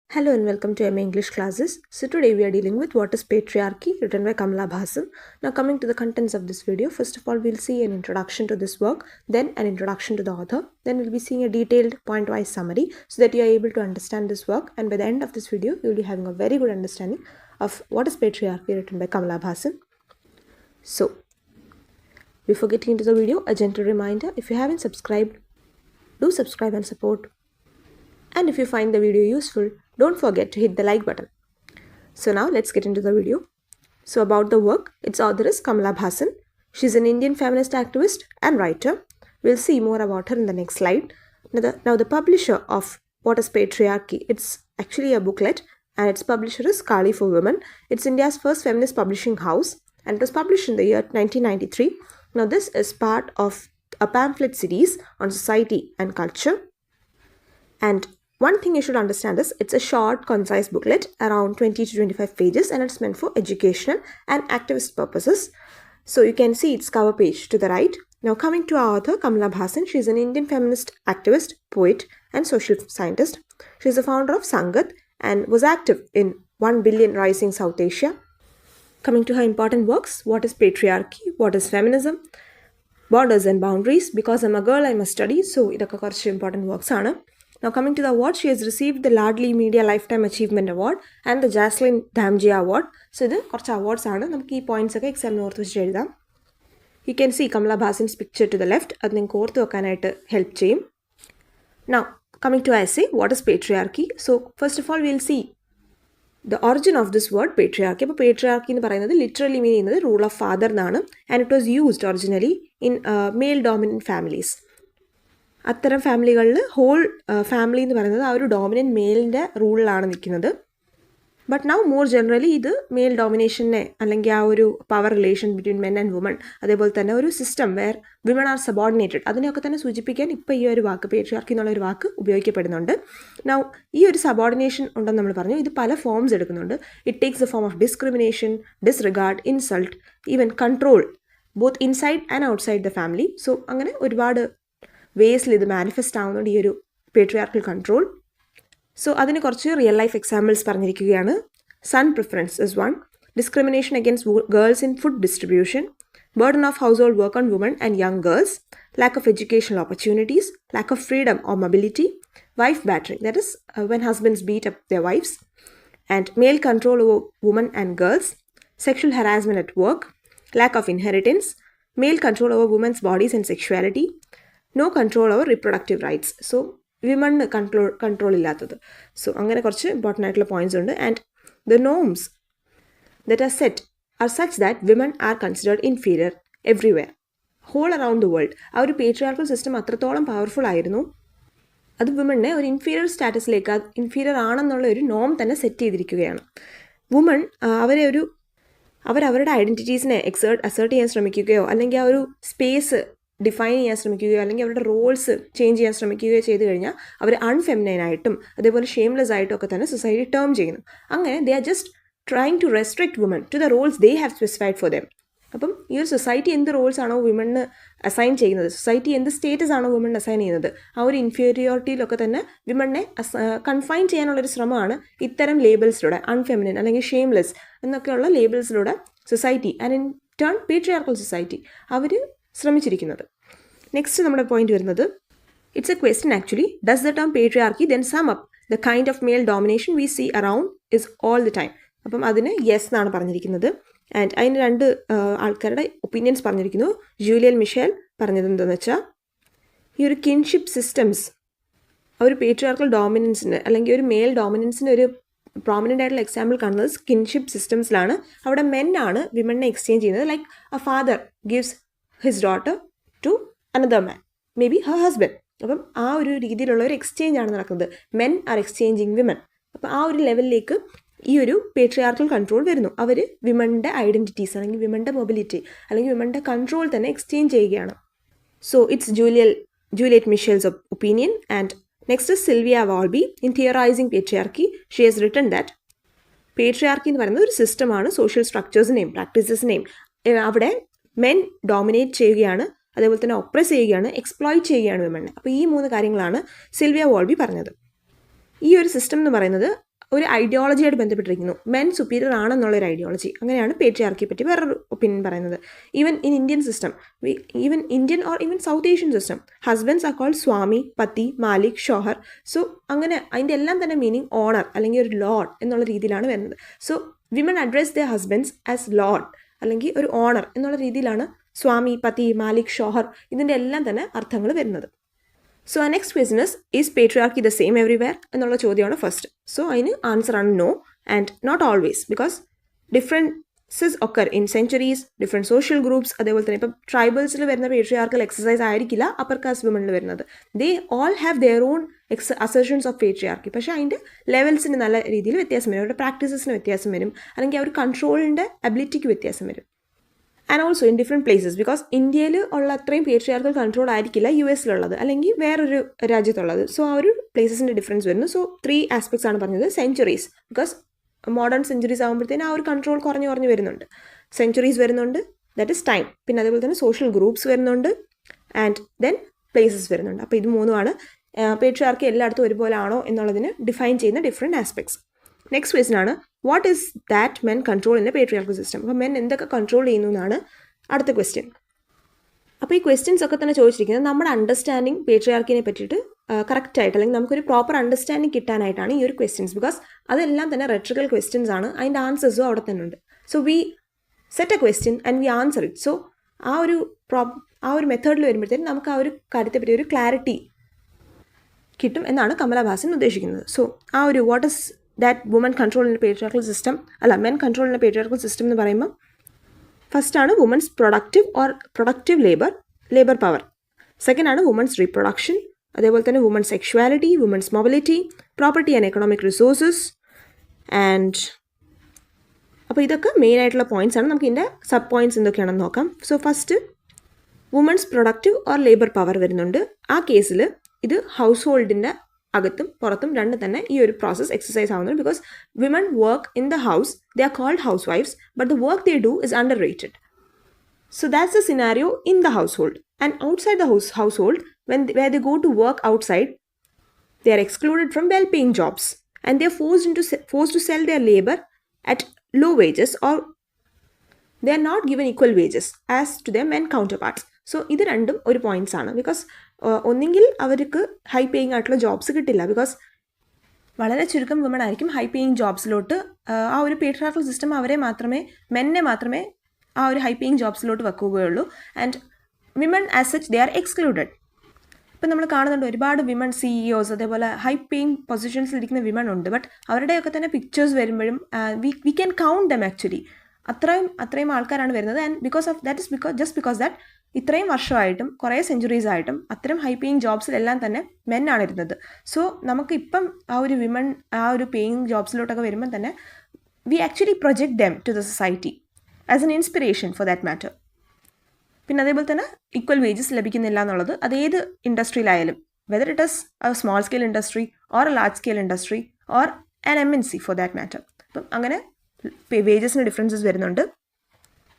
Hello and welcome to MA English classes. So today we are dealing with what is patriarchy written by Kamala Bhasan. Now coming to the contents of this video, first of all we'll see an introduction to this work, then an introduction to the author, then we'll be seeing a detailed point-wise summary so that you are able to understand this work, and by the end of this video you'll be having a very good understanding of what is patriarchy written by Kamala Bhasan. So before getting into the video, a gentle reminder, if you haven't subscribed, do subscribe and support. And if you find the video useful, don't forget to hit the like button. So now let's get into the video. So about the work, its author is Kamala Bhasan. She's an Indian feminist activist and writer. We'll see more about her in the next slide. Now the publisher of What is Patriarchy, it's actually a booklet, and its publisher is Kali for Women. It's India's first feminist publishing house, and it was published in the year 1993. Now this is part of a pamphlet series on society and culture. And one thing you should understand is it's a short, concise booklet around 20 to 25 pages, and it's meant for educational and activist purposes. So you can see its cover page to the right. Now coming to our author, Kamala Bhasan, she is an Indian feminist activist, poet and social scientist. She is the founder of Sangat and was active in 1 Billion Rising South Asia. Coming to her important works, What is Patriarchy, What is Feminism, Borders and Boundaries, Because I'm a Girl I Must Study. So ഇതൊക്കെ കുറച്ച് important works ആണ്. Now coming to the award, she has received the Ladli Media Lifetime Achievement Award and the Jaslyn Damjia Award. So ഇത് കുറച്ച് awards ആണ്. നമുക്ക് ഈ points ഒക്കെ എക്സാമിന് ഓർത്ത് വെച്ചിട്ട് എഴുതാം. You can see Kamala Bhasan's picture to the left. അത് നിങ്ങൾക്ക് ഓർത്ത് വെക്കാനായിട്ട് ഹെൽപ്പ് ചെയ്യും. Now coming to essay, what is patriarchy? So first of all we'll see the origin of this word patriarchy. അപ്പോൾ patriarchy എന്ന് പറയുന്നത് ലിറ്ററലി മീൻ ചെയ്യുന്നത് rule of father എന്നാണ്, and it was used originally in male dominant families. അത്തരം ഫാമിലികളിൽ whole family എന്ന് പറയുന്നത് ആ ഒരു ഡോമിനൻറ്റ് മെയിലിൻ്റെ റൂളിലാണ് നിൽക്കുന്നത്. ബട്ട് നൗ മോർ ജനറലി ഇത് മെയിൽ ഡോമിനേഷനെ അല്ലെങ്കിൽ ആ ഒരു power relation between men and woman, അതേപോലെ തന്നെ ഒരു system wear women R subordinated, അതിനെയൊക്കെ തന്നെ സൂചിപ്പിക്കാൻ ഇപ്പോൾ ഈ ഒരു വാക്ക് പേട്രിയാർക്കി എന്നുള്ളൊരു വാക്ക് ഉപയോഗിക്കപ്പെടുന്നുണ്ട്. നൗ ഈ ഒരു സബോർഡിനേഷൻ ഉണ്ടെന്ന് നമ്മൾ പറഞ്ഞു, ഇത് പല ഫോംസ് എടുക്കുന്നുണ്ട്. It takes the form of discrimination, disregard, insult, even control, both inside and outside the family. So അങ്ങനെ ഒരുപാട് വേസിൽ ഇത് മാനിഫെസ്റ്റ് ആവുന്നുണ്ട് ഈ ഒരു പേട്രിയാർക്കൽ കൺട്രോൾ. സോ അതിന് കുറച്ച് റിയൽ ലൈഫ് എക്സാമ്പിൾസ് പറഞ്ഞിരിക്കുകയാണ്. Son preference is one, discrimination against girls in food distribution, burden of household work on woman and young girls, lack of educational opportunities, lack of freedom or mobility, wife battering, that is when husbands beat up their wives, and male control over woman and girls, sexual harassment at work, lack of inheritance, male control over woman's bodies and sexuality, no control over reproductive rights. So women control ഇല്ലാത്തത്. So അങ്ങനെ കുറച്ച് important ആയിട്ടുള്ള points ഉണ്ട്. And the norms that are set are such that women are considered inferior everywhere whole around the world. ആ ഒരു patriarchal system അത്രത്തോളം powerful ആയിരുന്നു, അത് വിമണിനെ ഒരു ഇൻഫീരിയർ സ്റ്റാറ്റസിലേക്ക്, ഇൻഫീരിയർ ആണെന്നുള്ള ഒരു നോം തന്നെ സെറ്റ് ചെയ്തിരിക്കുകയാണ്. വുമൺ അവരവരുടെ ഐഡൻറ്റിറ്റീസിനെ അസേർട്ട് ചെയ്യാൻ ശ്രമിക്കുകയോ അല്ലെങ്കിൽ ആ ഒരു സ്പേസ് ഡിഫൈൻ ചെയ്യാൻ ശ്രമിക്കുകയോ അല്ലെങ്കിൽ അവരുടെ റോൾസ് ചേഞ്ച് ചെയ്യാൻ ശ്രമിക്കുകയോ ചെയ്തു കഴിഞ്ഞാൽ അവർ അൺഫെമിനൈനായിട്ടും അതേപോലെ ഷെയിംലെസ് ആയിട്ടും ഒക്കെ തന്നെ സൊസൈറ്റി ടേം ചെയ്യുന്നു. അങ്ങനെ they are just trying to restrict woman to the roles they have specified for them. അപ്പം ഈ ഒരു സൊസൈറ്റി എന്ത് റോൾസ് ആണോ വിമണിന് അസൈൻ ചെയ്യുന്നത്, സൊസൈറ്റി എന്ത് സ്റ്റേറ്റസ് ആണോ വിമണിന് അസൈൻ ചെയ്യുന്നത്, ആ ഒരു ഇൻഫീരിയോറിറ്റിയിലൊക്കെ തന്നെ വിമണിനെ കൺഫൈൻ ചെയ്യാനുള്ളൊരു ശ്രമമാണ് ഇത്തരം ലേബിൾസിലൂടെ, അൺഫെമിനിൻ അല്ലെങ്കിൽ ഷെയിംലെസ് എന്നൊക്കെയുള്ള ലേബിൾസിലൂടെ society and in turn patriarchal society അവർ ശ്രമിച്ചിരിക്കുന്നത്. നെക്സ്റ്റ് നമ്മുടെ പോയിന്റ് വരുന്നത്, it's a question actually, does the term patriarchy then sum up the kind of male domination we see around is all the time. അപ്പം അതിന് yes എന്നാണ് പറഞ്ഞിരിക്കുന്നത്. And അതിന് രണ്ട് ആൾക്കാരുടെ ഒപ്പീനിയൻസ് പറഞ്ഞിരിക്കുന്നു. ജൂലിയൻ മിഷേൽ പറഞ്ഞത് എന്താണെന്ന് വെച്ചാൽ, ഈ ഒരു കിൻഷിപ്പ് സിസ്റ്റംസ് ഒരു പേട്രിയാർക്കൽ ഡോമിനൻസിന് അല്ലെങ്കിൽ ഒരു മെയിൽ ഡോമിനൻസിന് ഒരു പ്രോമിനൻ്റ് ആയിട്ടുള്ള എക്സാമ്പിൾ കാണുന്നത് കിൻഷിപ്പ് സിസ്റ്റംസിലാണ്. അവിടെ മെൻ ആണ് വിമണിനെ എക്സ്ചേഞ്ച് ചെയ്യുന്നത്. Like a father gives his daughter to another man, may be her husband. അപ്പം ആ ഒരു രീതിയിലുള്ള ഒരു എക്സ്ചേഞ്ച് ആണ് നടക്കുന്നത്. Men are exchanging women. അപ്പം ആ ഒരു ലെവലിലേക്ക് ഈ ഒരു പേട്രിയാർക്കൽ കൺട്രോൾ വരുന്നു. അവർ വിമണിൻ്റെ ഐഡൻറ്റിറ്റീസ് അല്ലെങ്കിൽ വിമണിൻ്റെ മൊബിലിറ്റി അല്ലെങ്കിൽ വിമണിൻ്റെ കൺട്രോൾ തന്നെ എക്സ്ചേഞ്ച് ചെയ്യുകയാണ്. So it's Juliet Mitchell's opinion. And next is Sylvia Walby. In theorising patriarchy she has written that patriarchy എന്ന് പറയുന്നത് ഒരു സിസ്റ്റമാണ്, സോഷ്യൽ സ്ട്രക്ചേഴ്സിനെയും പ്രാക്ടീസസിനെയും അവിടെ മെൻ ഡോമിനേറ്റ് ചെയ്യുകയാണ്, അതേപോലെ തന്നെ ഒപ്രസ് ചെയ്യുകയാണ്, എക്സ്പ്ലോയിറ്റ് ചെയ്യുകയാണ് വിമണിനെ. അപ്പോൾ ഈ മൂന്ന് കാര്യങ്ങളാണ് സിൽവിയ വാൾബി പറഞ്ഞത്. ഈ ഒരു സിസ്റ്റം എന്ന് പറയുന്നത് ഒരു ഐഡിയോളജിയായിട്ട് ബന്ധപ്പെട്ടിരിക്കുന്നു. മെൻ സുപ്പീരിയർ ആണെന്നുള്ളൊരു ഐഡിയോളജി. അങ്ങനെയാണ് പേട്രിയാർക്കിയെ പറ്റി വേറൊരു ഒപ്പീനിയൻ പറയുന്നത്. Even in Indian system, even Indian or even south Asian system, husbands are called swami, pati, malik, ഷോഹർ. So അങ്ങനെ അതിൻ്റെ എല്ലാം തന്നെ മീനിങ് ഓണർ അല്ലെങ്കിൽ ഒരു ലോഡ് എന്നുള്ള രീതിയിലാണ് വരുന്നത്. So women address the husbands as lord അല്ലെങ്കിൽ ഒരു ഓണർ എന്നുള്ള രീതിയിലാണ് സ്വാമി, പതി, മാലിക്, ഷോഹർ ഇതിൻ്റെ എല്ലാം തന്നെ അർത്ഥങ്ങൾ വരുന്നത്. സോ ആ next question is patriarchy the same everywhere എന്നുള്ള ചോദ്യമാണ് ഫസ്റ്റ്. സോ അതിന് ആൻസർ ആണ് no and not always, because differences occur in centuries, different social groups. അതേപോലെ തന്നെ ഇപ്പം ട്രൈബൽസിൽ വരുന്ന പേട്രിയാർക്കൽ എക്സസൈസ് ആയിരിക്കില്ല അപ്പർ കാസ്റ്റ് വിമണിൽ വരുന്നത്. They all have their own assertions of patriarchy. പക്ഷേ അതിൻ്റെ ലെവൽസിന് നല്ല രീതിയിൽ വ്യത്യാസം വരും, അവരുടെ പ്രാക്ടീസസിന് വ്യത്യാസം വരും, അല്ലെങ്കിൽ അവർ കൺട്രോളിൻ്റെ അബിലിറ്റിക്ക് വ്യത്യാസം വരും. And also in different places, because ഇന്ത്യയിൽ ഉള്ള അത്രയും പേട്രിയാർക്കൽ കൺട്രോൾ ആയിരിക്കില്ല യു എസിലുള്ളത് അല്ലെങ്കിൽ വേറൊരു രാജ്യത്തുള്ളത്. സോ ആ ഒരു പ്ലേസസിൻ്റെ ഡിഫറൻസ് വരുന്നു. സോ 3 ആസ്പെക്ട്സ് ആണ് പറഞ്ഞത്. സെഞ്ചുറീസ്, ബിക്കോസ് മോഡേൺ സെഞ്ചുറീസ് ആകുമ്പോഴത്തേന് ആ ഒരു കൺട്രോൾ കുറഞ്ഞ് വരുന്നുണ്ട്. സെഞ്ചുറീസ് വരുന്നുണ്ട്, ദാറ്റ് ഇസ് ടൈം. പിന്നെ അതേപോലെ തന്നെ സോഷ്യൽ ഗ്രൂപ്പ്സ് വരുന്നുണ്ട് ആൻഡ് ദെൻ പ്ലേസസ് വരുന്നുണ്ട്. അപ്പോൾ ഇത് മൂന്നുമാണ് പേട്രിയാർക്കി എല്ലായിടത്തും ഒരുപോലെ ആണോ എന്നുള്ളതിന് ഡിഫൈൻ ചെയ്യുന്ന ഡിഫറെൻറ്റ് ആസ്പെക്ട്സ്. നെക്സ്റ്റ് ക്വസ്റ്റ്യൻ ആണ് what is that men control in A patriarchal system. അപ്പോൾ മെൻ എന്തൊക്കെ കൺട്രോൾ ചെയ്യുന്നു എന്നാണ് അടുത്ത ക്വസ്റ്റ്യൻ. അപ്പോൾ ഈ ക്വസ്റ്റ്യൻസ് ഒക്കെ തന്നെ ചോദിച്ചിരിക്കുന്നത് നമ്മുടെ അണ്ടർസ്റ്റാൻഡിങ് പേട്രിയാർക്കിനെ പറ്റിയിട്ട് കറക്റ്റായിട്ട് അല്ലെങ്കിൽ നമുക്കൊരു പ്രോപ്പർ അണ്ടർസ്റ്റാൻഡിങ് കിട്ടാനായിട്ടാണ് ഈ ഒരു ക്വസ്റ്റ്യൻസ്. ബിക്കോസ് അതെല്ലാം തന്നെ റെട്രിക്കൽ ക്വസ്റ്റ്യൻസ് ആണ്, അതിൻ്റെ ആൻസേഴ്സും അവിടെ തന്നെ ഉണ്ട്. So we set A question and we answer it. So ആ ഒരു മെത്തേഡിൽ വരുമ്പോഴത്തേക്കും നമുക്ക് ആ ഒരു കാര്യത്തെ പറ്റി ഒരു ക്ലാരിറ്റി കിട്ടും എന്നാണ് കമലാഭാസൻ ഉദ്ദേശിക്കുന്നത്. സോ ആ ഒരു what is that women control in a patriarchal system, men control in a patriarchal system എന്ന് പറയുമ്പോൾ ഫസ്റ്റ് ആണ് women's productive labour power. Second ആണ് വുമൻസ് റീപ്രൊഡക്ഷൻ, അതേപോലെ തന്നെ women's sexuality, women's mobility, property and economic resources. And അപ്പോൾ ഇതൊക്കെ main ആയിട്ടുള്ള points ആണ്. നമുക്ക് ഇതിൻ്റെ സബ് പോയിന്റ്സ് എന്തൊക്കെയാണെന്ന് നോക്കാം. So first women's productive or labour power വരുന്നുണ്ട്. ആ കേസിൽ ഇത് ഹൗസ് ഹോൾഡിൻ്റെ അകത്തും പുറത്തും രണ്ട് തന്നെ ഈ ഒരു പ്രോസസ് എക്സസൈസ് ആവുന്നുണ്ട്. Because women work in the house, they are called ഹൗസ് വൈഫ്സ്, but the work they do is underrated. So that's the scenario in the household. And outside the household, where they go to work outside, they are excluded from well-paying jobs and they are forced to sell their labor at low wages, or they are not given equal wages as to their men counterparts. So ഇത് രണ്ടും ഒരു points ആണ്. Because ഒന്നെങ്കിൽ അവർക്ക് high paying ആയിട്ടുള്ള jobs കിട്ടില്ല, because വളരെ ചുരുക്കം വിമൺ ആയിരിക്കും ഹൈ പേയിങ് ജോബ്സിലോട്ട്. ആ ഒരു പേട്രിയാർക്കൽ സിസ്റ്റം മെന്നെ മാത്രമേ ആ ഒരു ഹൈ പേയിങ് ജോബ്സിലോട്ട് വെക്കുകയുള്ളൂ. And women as such they are excluded. ഇപ്പം നമ്മൾ കാണുന്നുണ്ട് ഒരുപാട് വിമൺ CEOs, അതേപോലെ ഹൈ പേയിങ് പൊസിഷൻസിൽ ഇരിക്കുന്ന വിമൺ ഉണ്ട്. ബട്ട് അവരുടെയൊക്കെ തന്നെ പിക്ചേഴ്സ് വരുമ്പോഴും we can count them actually. അത്രയും ആൾക്കാരാണ് വരുന്നത്. ആൻഡ് ബിക്കോസ് ദാറ്റ് ഇത്രയും വർഷമായിട്ടും കുറേ സെഞ്ചുറീസ് ആയിട്ടും അത്തരം ഹൈ പേയിങ് ജോബ്സിലെല്ലാം തന്നെ മെന്നാണ് ഇരുന്നത്. സോ നമുക്ക് ഇപ്പം ആ ഒരു വിമൺ ആ ഒരു പേയിങ് ജോബ്സിലോട്ടൊക്കെ വരുമ്പോൾ തന്നെ we actually project them to the society as an inspiration for that matter. പിന്നെ അതേപോലെ തന്നെ ഈക്വൽ വേജസ് ലഭിക്കുന്നില്ല എന്നുള്ളത് അതേത് ഇൻഡസ്ട്രിയിലായാലും, whether it is a small scale industry or a large scale industry or an MNC for that matter. അപ്പം അങ്ങനെ വേജസിന് ഡിഫറൻസസ് വരുന്നുണ്ട്.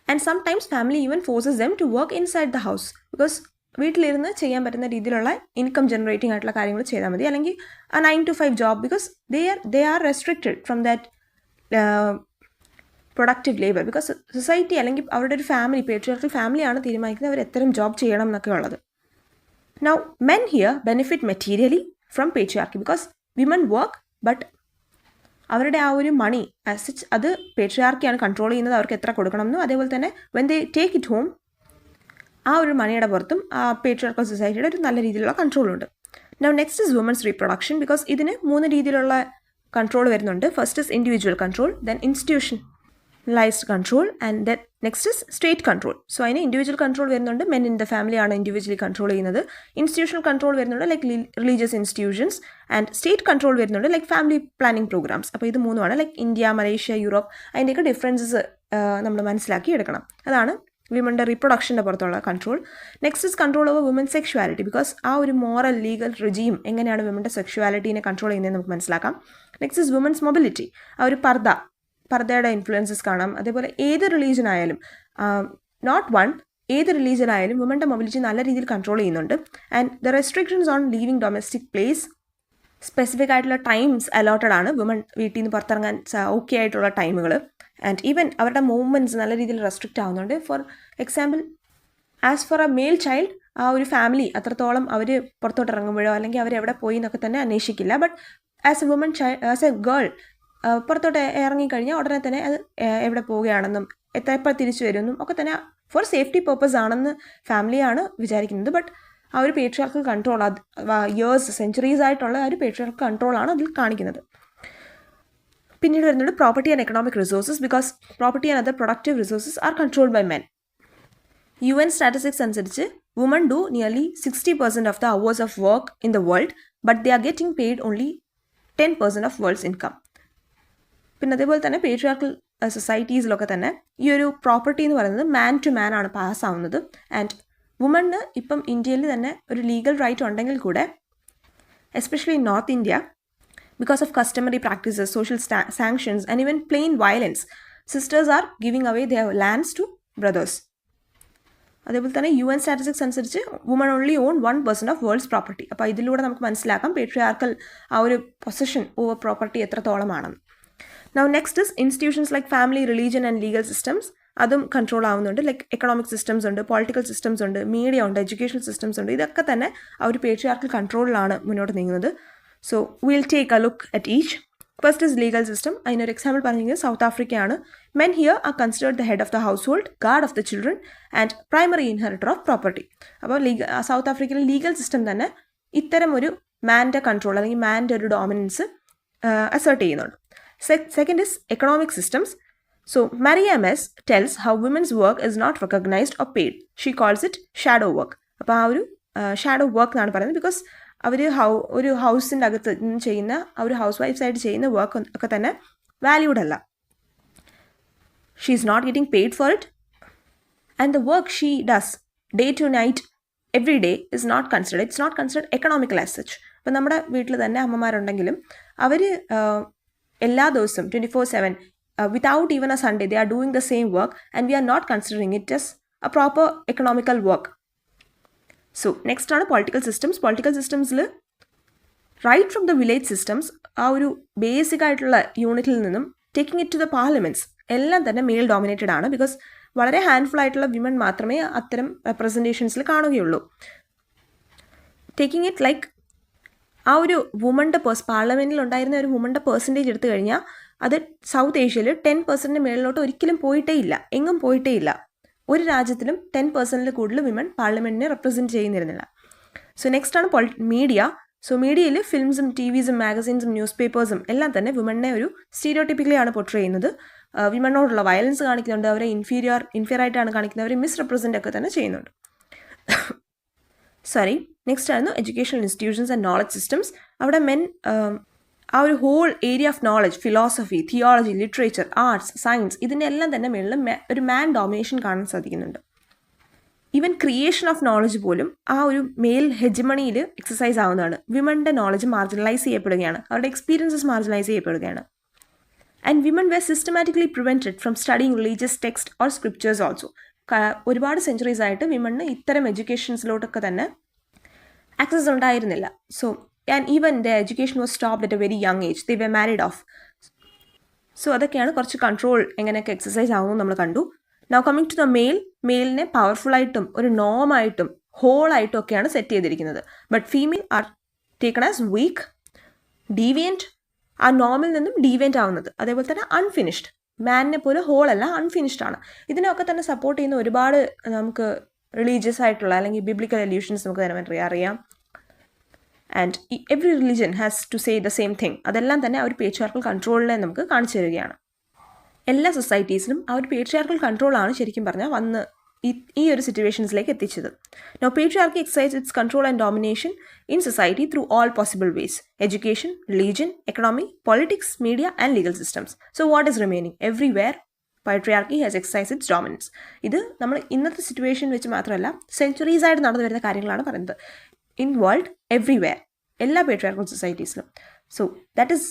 And sometimes family even forces them to work inside the house, because വീട്ടിലിരുന്ന് ചെയ്യാൻ പറ്റുന്ന രീതിയിലുള്ള income generating ആയിട്ടുള്ള കാര്യങ്ങൾ ചെയ്താൽ മതി. അല്ലെങ്കിൽ ആ 9 to 5 job, because they are restricted from that productive labour. Because society അല്ലെങ്കിൽ അവരുടെ ഒരു ഫാമിലി, പേട്രിയാർക്കൽ ഫാമിലിയാണ് തീരുമാനിക്കുന്നത് അവർ എത്രയും ജോബ് ചെയ്യണം എന്നൊക്കെ ഉള്ളത്. Now men here benefit materially from patriarchy because women work, but അവരുടെ ആ ഒരു മണി ആസ് സച്ച് അത് പേട്രിയാർക്കിയാണ് കൺട്രോൾ ചെയ്യുന്നത്. അവർക്ക് എത്ര കൊടുക്കണമെന്നും അതേപോലെ തന്നെ when they take it home ആ ഒരു മണിയുടെ പുറത്തും ആ പേട്രിയാർക്കൽ സൊസൈറ്റിയുടെ ഒരു നല്ല രീതിയിലുള്ള കൺട്രോളുണ്ട്. Now next is women's reproduction. Because ഇതിന് 3 രീതിയിലുള്ള കൺട്രോൾ വരുന്നുണ്ട്. First is individual control, then institutionalised control, and then next is state control. So അതിന് ഇൻഡിവിജ്വൽ കൺട്രോൾ വരുന്നുണ്ട്, മെൻ ഇൻ ദ ഫാമിലിയാണ് ഇൻഡിവിജ്വലി കൺട്രോൾ ചെയ്യുന്നത്. ഇൻസ്റ്റിറ്റ്യൂഷണൽ കൺട്രോൾ വരുന്നുണ്ട്, like religious institutions. And state control വരുന്നുണ്ട്, like family planning programmes. അപ്പോൾ ഇത് 3ആണ്, like India, Malaysia, Europe. അതിൻ്റെയൊക്കെ ഡിഫറൻസസ് നമ്മൾ മനസ്സിലാക്കി എടുക്കണം. അതാണ് വിമൻ്റെ റീപ്രൊഡക്ഷൻ്റെ പുറത്തുള്ള control. Next is control over women's sexuality. Because ആ ഒരു മോറൽ ലീഗൽ റിജീം എങ്ങനെയാണ് വിമൻ്റെ സെക്ഷുവാലിറ്റീനെ കൺട്രോൾ ചെയ്യുന്നതെന്ന് നമുക്ക് മനസ്സിലാക്കാം. Next is women's mobility. ആ ഒരു പർദ്ദയുടെ ഇൻഫ്ലുവൻസസ് കാണാം. അതേപോലെ ഏത് റിലീജിയൻ ആയാലും, ഏത് റിലീജിയൻ ആയാലും വുമൻ്റെ മൊബിലിറ്റി നല്ല രീതിയിൽ കൺട്രോൾ ചെയ്യുന്നുണ്ട്. And the restrictions on leaving domestic place specific ആയിട്ടുള്ള ടൈംസ് അലോട്ടഡ് ആണ് വുമൺ വീട്ടിൽ നിന്ന് പുറത്തിറങ്ങാൻ ഓക്കെ ആയിട്ടുള്ള ടൈമുകൾ. ആൻഡ് ഈവൻ അവരുടെ മൂവ്മെൻറ്റ്സ് നല്ല രീതിയിൽ റെസ്ട്രിക്റ്റ് ആവുന്നുണ്ട്. For example, as for a male child, ആ ഒരു ഫാമിലി അത്രത്തോളം അവർ പുറത്തോട്ട് ഇറങ്ങുമ്പോഴോ അല്ലെങ്കിൽ അവരെവിടെ പോയി എന്നൊക്കെ തന്നെ അന്വേഷിക്കില്ല. But as a woman as a girl പുറത്തോട്ട് ഇറങ്ങിക്കഴിഞ്ഞാൽ ഉടനെ തന്നെ അത് എവിടെ പോവുകയാണെന്നും എപ്പോൾ തിരിച്ചു വരുമെന്നും ഒക്കെ തന്നെ ഫോർ സേഫ്റ്റി പർപ്പസ് ആണെന്ന് ഫാമിലിയാണ് വിചാരിക്കുന്നത്. ബട്ട് ആ ഒരു പേട്രിയാർക്കൽ കൺട്രോൾ, അത് ഇയേഴ്സ് സെഞ്ചുറീസ് ആയിട്ടുള്ള ആ ഒരു പേട്രിയാർക്കൽ കൺട്രോളാണ് അതിൽ കാണിക്കുന്നത്. പിന്നീട് വരുന്നത് property and economic resources. Because property and other productive resources are controlled by men. UN statistics അനുസരിച്ച് woman do nearly 60% of the hours of work in the world, but they are getting paid only 10% of world's income. പിന്നെ അതേപോലെ തന്നെ patriarchal സൊസൈറ്റീസിലൊക്കെ തന്നെ ഈ ഒരു property എന്ന് പറയുന്നത് മാൻ to മാൻ ആണ് പാസ് ആവുന്നത്. ആൻഡ് വുമണിന് ഇപ്പം ഇന്ത്യയിൽ തന്നെ ഒരു ലീഗൽ റൈറ്റ് ഉണ്ടെങ്കിൽ കൂടെ, especially in north India, because of customary practices, social sanctions and even plain violence, sisters are giving away their lands to brothers. അതേപോലെ തന്നെ UN സ്റ്റാറ്റിസ്റ്റിക്സ് അനുസരിച്ച് woman only own 1% of world's property. അപ്പോൾ ഇതിലൂടെ നമുക്ക് മനസ്സിലാക്കാം patriarchal ആ ഒരു position over property എത്രത്തോളമാണെന്ന്. Now next is institutions like family, religion and legal systems. അതും കൺട്രോൾ ആവുന്നുണ്ട്. ലൈക്ക് എക്കണോമിക് സിസ്റ്റംസ് ഉണ്ട്, പൊളിറ്റിക്കൽ സിസ്റ്റംസ് ഉണ്ട്, മീഡിയ ഉണ്ട്, എഡ്യൂക്കേഷൻ സിസ്റ്റംസ് ഉണ്ട്. ഇതൊക്കെ തന്നെ ആ ഒരു പേട്രിയാർക്കൽ കൺട്രോളിലാണ് മുന്നോട്ട് നീങ്ങുന്നത്. So will take a look at each. First is legal system. അതിനൊരു എക്സാമ്പിൾ പറഞ്ഞെങ്കിൽ സൗത്ത് ആഫ്രിക്കയാണ്. Men here are considered the head of the household, guard of the children and primary inheritor of property. അപ്പോൾ south ആഫ്രിക്കയിലെ legal system തന്നെ ഇത്തരം ഒരു മാൻ്റെ control അല്ലെങ്കിൽ മാൻ്റെ ഒരു ഡോമിനൻസ് അസേർട്ട് ചെയ്യുന്നുണ്ട്. Second is economic systems. So Maria M.S. tells how women's work is not recognized or paid. She calls it shadow work. അപ്പോൾ ആ ഒരു ഷാഡോ വർക്ക് എന്നാണ് പറയുന്നത്. ബിക്കോസ് അവർ ഒരു ഹൗസിൻ്റെ അകത്ത് ചെയ്യുന്ന ആ ഒരു ഹൗസ് വൈഫ്സ് ആയിട്ട് ചെയ്യുന്ന വർക്ക് ഒക്കെ തന്നെ വാല്യൂഡ് അല്ല. She is not getting paid for it and the work she does day to night every day is not considered. It's not considered economical as such. അപ്പോൾ നമ്മുടെ വീട്ടിൽ തന്നെ അമ്മമാരുണ്ടെങ്കിലും അവർ എല്ലാ ദിവസവും 24/7 without even a Sunday they are doing the same work and we are not considering it as a proper economical work. So next ആണ് political systems. Political സിസ്റ്റംസിൽ right from the village systems, ആ ഒരു basic ആയിട്ടുള്ള യൂണിറ്റിൽ നിന്നും taking it to the parliaments എല്ലാം തന്നെ male dominated ആണ്. ബിക്കോസ് വളരെ ഹാൻഡ്ഫുൾ ആയിട്ടുള്ള വിമൻ മാത്രമേ അത്തരം റെപ്രസെൻറ്റേഷൻസിൽ കാണുകയുള്ളൂ. ടേക്കിംഗ് ഇറ്റ് ലൈക്ക് ആ ഒരു വുമൻ്റെ പാർലമെൻറ്റിൽ ഉണ്ടായിരുന്ന ഒരു വുമൻ്റെ പെർസെൻറ്റേജ് എടുത്തു കഴിഞ്ഞാൽ അത് സൗത്ത് ഏഷ്യയിൽ 10% മേളിലോട്ട് ഒരിക്കലും പോയിട്ടേ ഇല്ല, എങ്ങും പോയിട്ടേ ഇല്ല. ഒരു രാജ്യത്തിലും 10% കൂടുതൽ വിമൻ പാർലമെൻറ്റിനെ റെപ്രസെൻറ്റ് ചെയ്യുന്നിരുന്നില്ല. സോ നെക്സ്റ്റ് ആണ് മീഡിയ. സോ മീഡിയയിൽ ഫിലിംസും TVസും മാഗസീൻസും ന്യൂസ് പേപ്പേഴ്സും എല്ലാം തന്നെ വിമണിനെ ഒരു സ്റ്റീരിയോട്ടിപ്പിക്കലി ആണ് പോർട്രേ ചെയ്യുന്നത്. വിമണിനോടുള്ള വയലൻസ് കാണിക്കുന്നുണ്ട്, അവരെ ഇൻഫീരിയർ ആയിട്ടാണ് കാണിക്കുന്നത്, അവരെ മിസ്റെപ്രസെൻ്റ് ഒക്കെ തന്നെ ചെയ്യുന്നുണ്ട്. നെക്സ്റ്റ് ആയിരുന്നു educational institutions and knowledge systems. അവിടെ മെൻ ആ ഒരു whole area of knowledge, philosophy, theology, literature, arts, science, ഇതിൻ്റെ എല്ലാം തന്നെ മേളിൽ ഒരു മാൻ ഡോമിനേഷൻ കാണാൻ സാധിക്കുന്നുണ്ട്. ഈവൻ ക്രിയേഷൻ ഓഫ് നോളജ് പോലും ആ ഒരു മെയിൽ ഹെജമണിയിൽ എക്സസൈസ് ആവുന്നതാണ്. വിമൻ്റെ നോളജ് മാർജിനലൈസ് ചെയ്യപ്പെടുകയാണ്, അവരുടെ എക്സ്പീരിയൻസസ് മാർജിനലൈസ് ചെയ്യപ്പെടുകയാണ്. And women were systematically prevented from studying religious text or scriptures also. ഒരുപാട് സെഞ്ചുറീസ് ആയിട്ട് വിമണിന് ഇത്തരം എഡ്യൂക്കേഷൻസിലോട്ടൊക്കെ തന്നെ ആക്സസ് ഉണ്ടായിരുന്നില്ല. So and even the education was stopped at a very young age. They were married off. So അതൊക്കെയാണ് കുറച്ച് control എങ്ങനെയൊക്കെ എക്സസൈസ് ആവുമെന്ന് നമ്മൾ കണ്ടു. നൗ കമ്മിങ് ടു ദ മെയിലിനെ പവർഫുള്ളായിട്ടും ഒരു നോമായിട്ടും ഹോളായിട്ടും ഒക്കെയാണ് സെറ്റ് ചെയ്തിരിക്കുന്നത്. But female are taken as week, ഡീവിയൻറ്റ്, ആ നോമിൽ നിന്നും ഡീവിയൻറ്റ് ആവുന്നത്. അതേപോലെ തന്നെ അൺഫിനിഷ്ഡ്, മാനിനെ പോലെ ഹോളല്ല, അൺഫിനിഷ്ഡ് ആണ്. ഇതിനൊക്കെ തന്നെ സപ്പോർട്ട് ചെയ്യുന്ന ഒരുപാട് നമുക്ക് റിലീജിയസ് ആയിട്ടുള്ള അല്ലെങ്കിൽ ബിബ്ലിക്കൽ അല്യൂഷൻസ് നമുക്ക് തന്നെ അറിയാം. And every religion has to say the same thing. അതെല്ലാം തന്നെ ആ ഒരു പേട്രിയാർക്കൽ കൺട്രോളിനെ നമുക്ക് കാണിച്ചു തരികയാണ്. എല്ലാ സൊസൈറ്റീസിലും ആ ഒരു പേട്രിയാർക്കൽ കൺട്രോളാണ് ശരിക്കും പറഞ്ഞാൽ വന്ന് ഈ ഒരു സിറ്റുവേഷൻസിലേക്ക് എത്തിച്ചത്. Now patriarchy exercise its control and domination in society through all possible ways: education, religion, economy, politics, media and legal systems. So what is remaining? Everywhere patriarchy has exercised its dominance. ഇത് നമ്മൾ ഇന്നത്തെ situation വെച്ച് മാത്രമല്ല centuries ആയിട്ട് നടന്നു വരുന്ന കാര്യങ്ങളാണ് പറയുന്നത്. ഇൻ വേൾഡ് എവ്രിവെയർ, എല്ലാ പേട്രിയാർക്കൽ സൊസൈറ്റീസിലും. So that is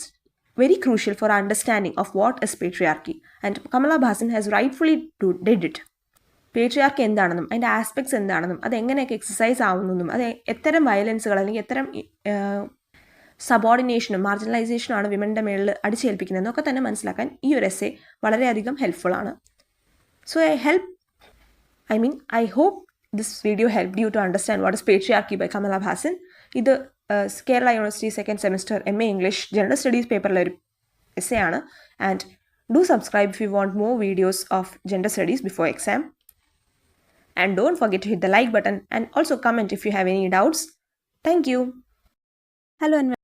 very crucial for understanding of what is patriarchy. And Kamala Hasan has rightfully did it. Patriarchy എന്താണെന്നും അതിൻ്റെ ആസ്പെക്ട്സ് എന്താണെന്നും അത് എങ്ങനെയൊക്കെ എക്സസൈസ് ആവുന്നതെന്നും അത് എത്തരം വയലൻസുകൾ അല്ലെങ്കിൽ എത്തരം സബോർഡിനേഷനും മാർജിനലൈസേഷനും ആണ് വിമൻ്റെ മേളിൽ അടിച്ചേൽപ്പിക്കുന്നതെന്നൊക്കെ തന്നെ മനസ്സിലാക്കാൻ ഈ ഒരു എസ്സേ വളരെയധികം ഹെൽപ്ഫുൾ ആണ്. So I hope this video helped you to understand what is patriarchy by Kamala Bhasan. ഇത് Kerala university second semester MA English general studies പേപ്പറിലെ ഒരു എസ്സേ ആണ്. And do subscribe if you want more videos of gender studies before exam. And don't forget to hit the like button and also comment if you have any doubts. Thank you. Hello and